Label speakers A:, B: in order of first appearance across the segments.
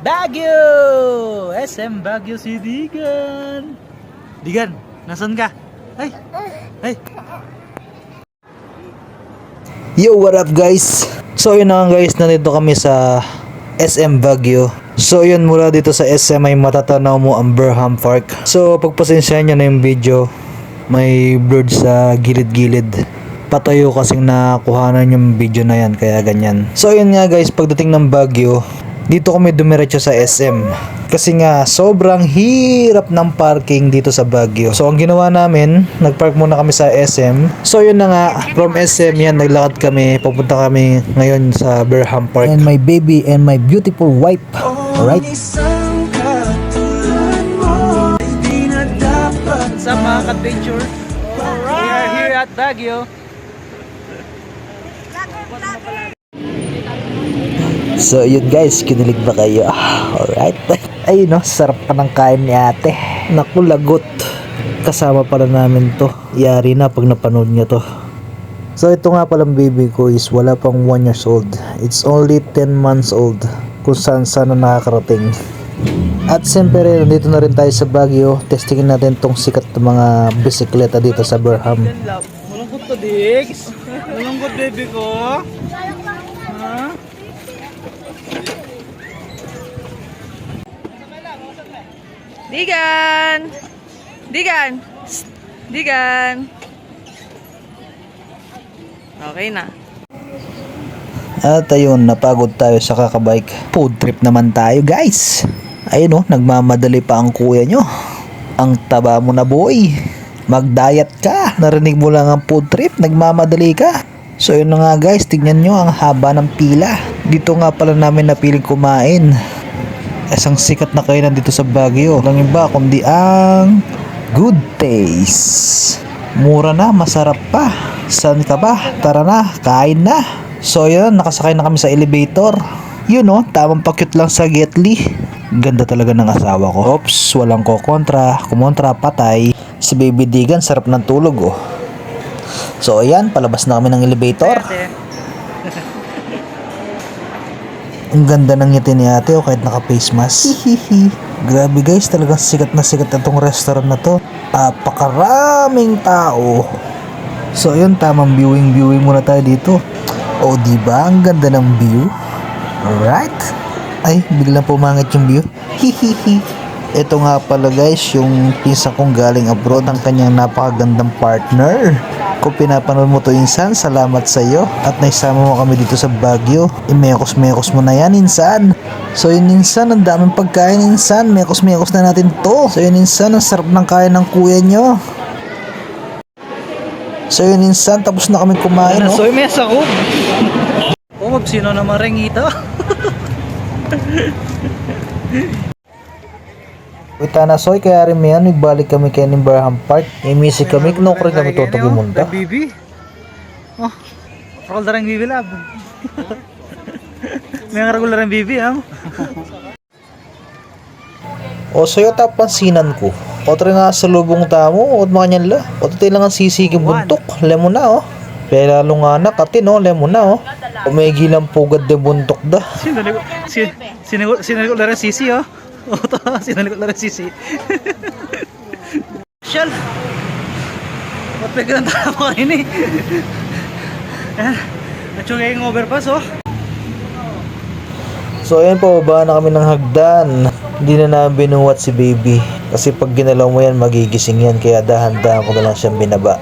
A: Baguio! SM Baguio si Digan. Digan, nasan ka? Ay, ay.
B: Yo, what up guys? So yun na nga guys, nandito kami sa SM Baguio. So yun, mula dito sa SM ay matatanaw mo ang Burham Park. So pagpasensyahan nyo na yung video, may blurred sa gilid-gilid. Patayo kasing nakuhanan yung video na yan, kaya ganyan. So yun nga guys, pagdating ng Baguio, dito kami dumiretso sa SM. Kasi nga, sobrang hirap ng parking dito sa Baguio. So ang ginawa namin, nagpark muna kami sa SM. So yun na nga, from SM yan, naglakad kami. Papunta kami ngayon sa Burham Park. And my baby and my beautiful wife. Alright?
A: Sa mga ka-adventure, we are here at Baguio.
B: So yun guys, kinilig ba kayo? Alright. Ay no, sarap pa ng kain ni ate. Naku, lagot. Kasama pala namin to. Yari na pag napanood niya to. So ito nga palang baby ko is wala pang 1 years old. It's only 10 months old. Kung saan sana nakakarating. At siyempre, nandito na rin tayo sa Baguio. Testingin natin tong sikat ng mga bisikleta dito sa Burham.
A: Malungkot to, Dix. Malungkot, baby ko. Ha?
C: Digan! Digan! Psst! Digan! Okay na.
B: At ayun, napagod tayo sa kakabike. Food trip naman tayo guys. Ayun oh, nagmamadali pa ang kuya nyo. Ang taba mo na boy. Mag-diet ka. Narinig mo lang ang food trip, nagmamadali ka. So yun na nga guys, tignan nyo ang haba ng pila. Dito nga pala namin napiling kumain. Isang sikat na kainan dito sa Baguio. Walang iba kundi ang Good Taste. Mura na, masarap pa. Saan ka ba? Tara na, kain na. So yun, nakasakay na kami sa elevator. Yun oh, tamang pakyut lang sa Getly. Ganda talaga ng asawa ko. Oops, walang kumontra, patay. Si Baby Digan, sarap ng tulog oh. So ayan, palabas na kami ng elevator. Ang ganda ng ngiti ni ate oh, kahit naka face mask. Hihihi. Grabe guys, talagang sikat na sikat itong restaurant na to. Apakaraming tao. So ayun, tamang viewing muna tayo dito. Oh, diba? Ang ganda ng view. Alright. Ay, biglang pumangit yung view. Hihihi. Ito nga pala guys, yung pinsan kong galing abroad, ang kanyang napakagandang partner. Kung pinapanood mo to insan, salamat sa iyo. At naisama mo kami dito sa Baguio. Mekos mo na yan insan. So yun insan, ang daming pagkain insan. Mekos na natin to. So yun insan, ang sarap ng kain ng kuya nyo. So yun insan, tapos na kami kumain no?
A: So may sakop. Oh, sino naman rin ito?
B: Wita na soy, kaya rin may nagbalik kami kay Burham Park. Imisi kami, kinukri kami tutog munta.
A: Bibi. Oh, regular ang bibi lab. May regular ang bibi ha.
B: O sa'yo tapansinan ko. Otre nga sa lubong tamo, o mga la. O tayo lang ang sisiging buntok. Lemon na oh. Pero lalo nga nakatin oh, lemon na oh. Umegi lang pugad de buntok da.
A: Sinalikot lang sisi oh. Oto, sinalikot lang sisi. Shal. What the grand tama ini. Nachungay yung overpass oh.
B: So ayan po, baba na kami ng hagdan. Hindi na namin binuwat si baby. Kasi pag ginalaw mo yan, magigising yan. Kaya dahan-dahan ko na lang siyang binaba.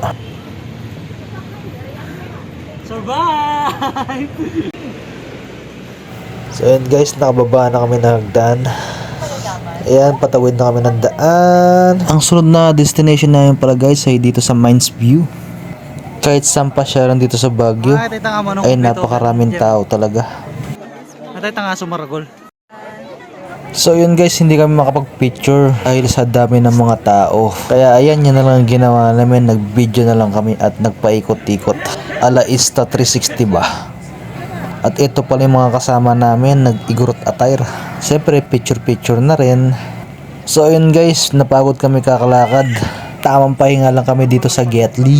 A: Survive!
B: So ayan guys, nakababa na kami ng hagdan. Ayan, patawid na kami ng daan. Ang sunod na destination namin pala guys ay dito sa Mines View. Kahit saan pa siya dito sa Baguio, ay napakaraming tao talaga.
A: Natay tanga sumaragol.
B: So yun guys, hindi kami makapag-picture dahil sa dami ng mga tao. Kaya ayan, yun na lang ang ginawa namin. Nag-video na lang kami at nagpaikot-ikot. Ala Insta 360 ba? At ito pala yung mga kasama namin, nag-igurot attire. Siyempre, picture-picture na rin. So ayun guys, napagod kami kakalakad. Tamang pahinga lang kami dito sa Getly.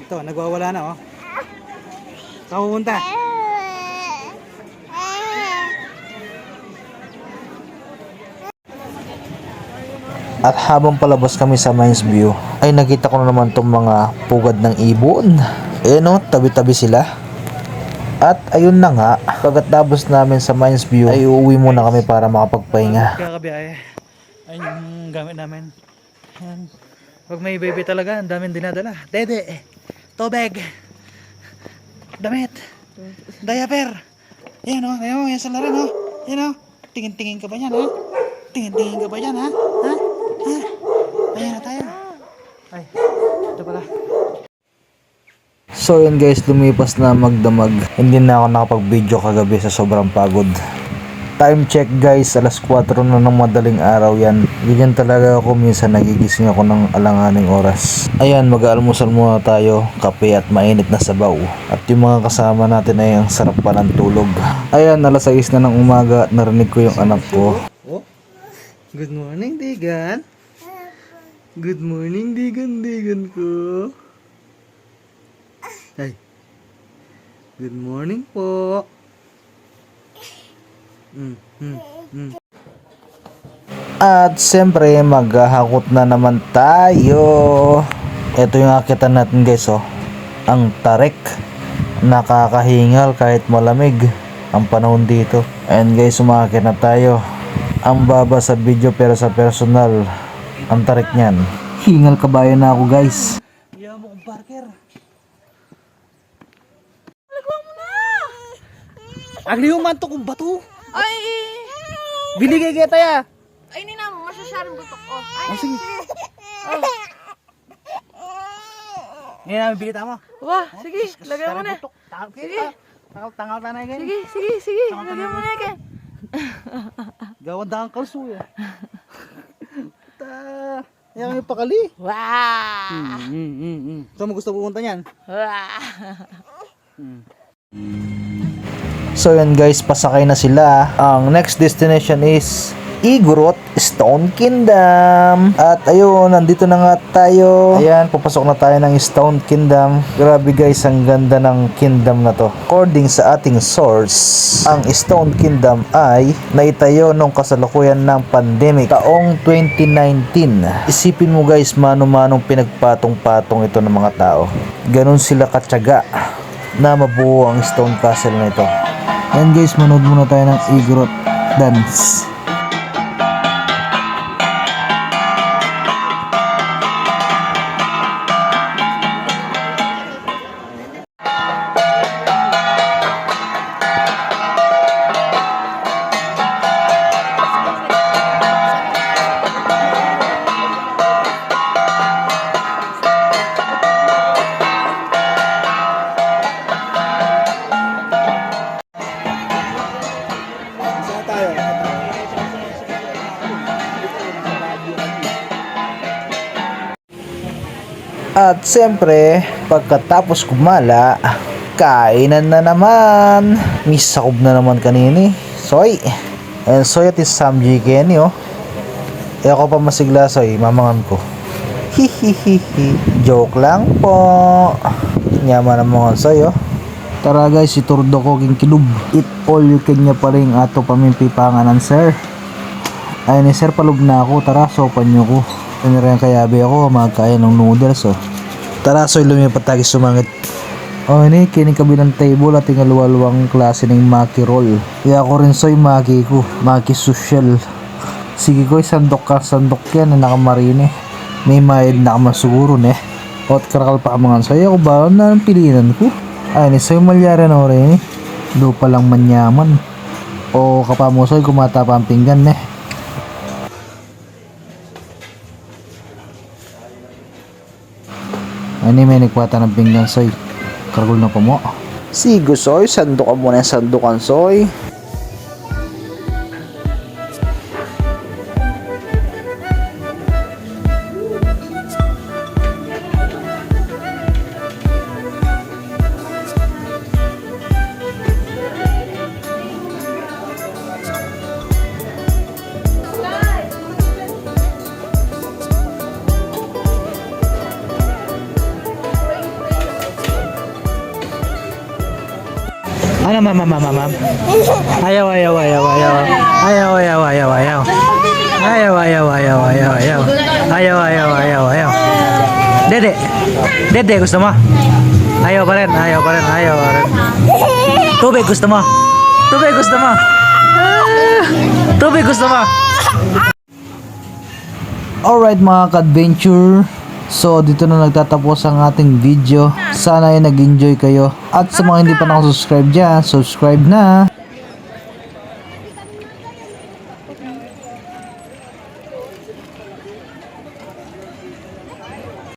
A: Ito, nagwawala na oh. Saan pupunta?
B: At habang palabas kami sa Mines View, ay nakita ko na naman tong mga pugad ng ibon. No, tabi-tabi sila. At ayun na nga, pagkatapos namin sa Mines View, ay uuwi muna kami para makapagpahinga.
A: Kakabiyahe. Ayun yung gamit namin. Ayan. Pag may baby talaga, ang daming dinadala. Dede, tubig, damit, diaper. Ayan o, ayan sa larin o. Ayan o, tingin-tingin ka ba yan ha? Tingin-tingin ka ba yan ha? Ha? Ha? Ayan na tayo. Ay, ito pala.
B: So yun guys, lumipas na magdamag. Hindi na ako nakapag-video kagabi sa sobrang pagod. Time check guys, alas 4 na ng madaling araw yan. Ganyan talaga ako, minsan nagigising ako ng alanganing oras. Ayan, mag-aalmusal muna tayo, kape at mainit na sabaw. At yung mga kasama natin ay ang sarap pa ng tulog. Ayan, alas 6 na ng umaga at narinig ko yung anak ko.
A: Oh, good morning, Digan. Good morning, Digan ko. Ay, good morning po.
B: At siyempre, maghahakot na naman tayo. Ito yung akitan natin guys oh. Ang tarik. Nakakahingal kahit malamig ang panahon dito. And guys, umakit na tayo. Ang baba sa video pero sa personal, ang tarik niyan. Hingal kabayan na ako guys.
A: Iyan mo kong Parker. Agli yung manto kong bato.
C: Ay!
A: Binigay kita ya.
C: Ay, hindi na. Masyasyaran butok ko. Ay,
A: Oh, sige. Ngayon namin bilita mo.
C: wah, sige. Lagay mo na.
A: Sige. Tangal tanay ganyan.
C: Sige. Lagay mo na yan.
A: Gawad na ang kalsuya. Yan kami pakali.
C: Wah!
A: Saan mo gusto pupunta niyan?
C: Wah!
B: So yun guys, pasakay na sila. Ang next destination is Igorot Stone Kingdom. At ayun, nandito na nga tayo. Ayan, papasok na tayo ng Stone Kingdom. Grabe guys, ang ganda ng kingdom na to. According sa ating source, ang Stone Kingdom ay naitayo nung kasalukuyan ng pandemic taong 2019. Isipin mo guys, mano-manong pinagpatong-patong ito ng mga tao. Ganon sila katyaga na mabuo ang Stone Castle na ito. Ayan guys, manood muna tayo ng Igorot dance. At siyempre, pagkatapos kumala, kainan na naman. May sakob na naman kanini. Soy. And soy at is samji kenny oh. E ako pa masigla soy, mamangan ko. Hihihihi. Joke lang po. Nyama na mga soy oh. Tara guys, iturdo ko king kilub. Eat all you can nya pa rin ato pamimpi panganan sir. Ay ni sir, palub na ako. Tara, sopan nyo ko. Ano rin kayabi ako, magkaya ng noodles oh. Tara, soy lumipat tayo sumangit. Oh, ini kini kabilang table at tingaluwalwang klase ng maki roll. Kaya ako rin soy maki ko, maki social. Sige ko, sandok yan na nakamarine. May mayad na kamasuguro ne. Ot karakal pa kamangan soy, ako ba na ang pilinan ko? Ay, ni soy malyara na rin eh. Do palang manyaman. O kapamo soy, kumata pa ang pinggan ne. Ani may nagpata ng pinggan soy. Kargol na pa mo. Sigo soy, sandukan mo na yung sandukan soy.
A: Ano mama. Ayaw. Ayaw. Dede, gusto mo? Ayaw pa rin. Tubig gusto mo?
B: Alright mga ka-adventure, so dito na nagtatapos ang ating video. Sana ay nag-enjoy kayo. At sa mga hindi pa nakasubscribe dyan, subscribe na.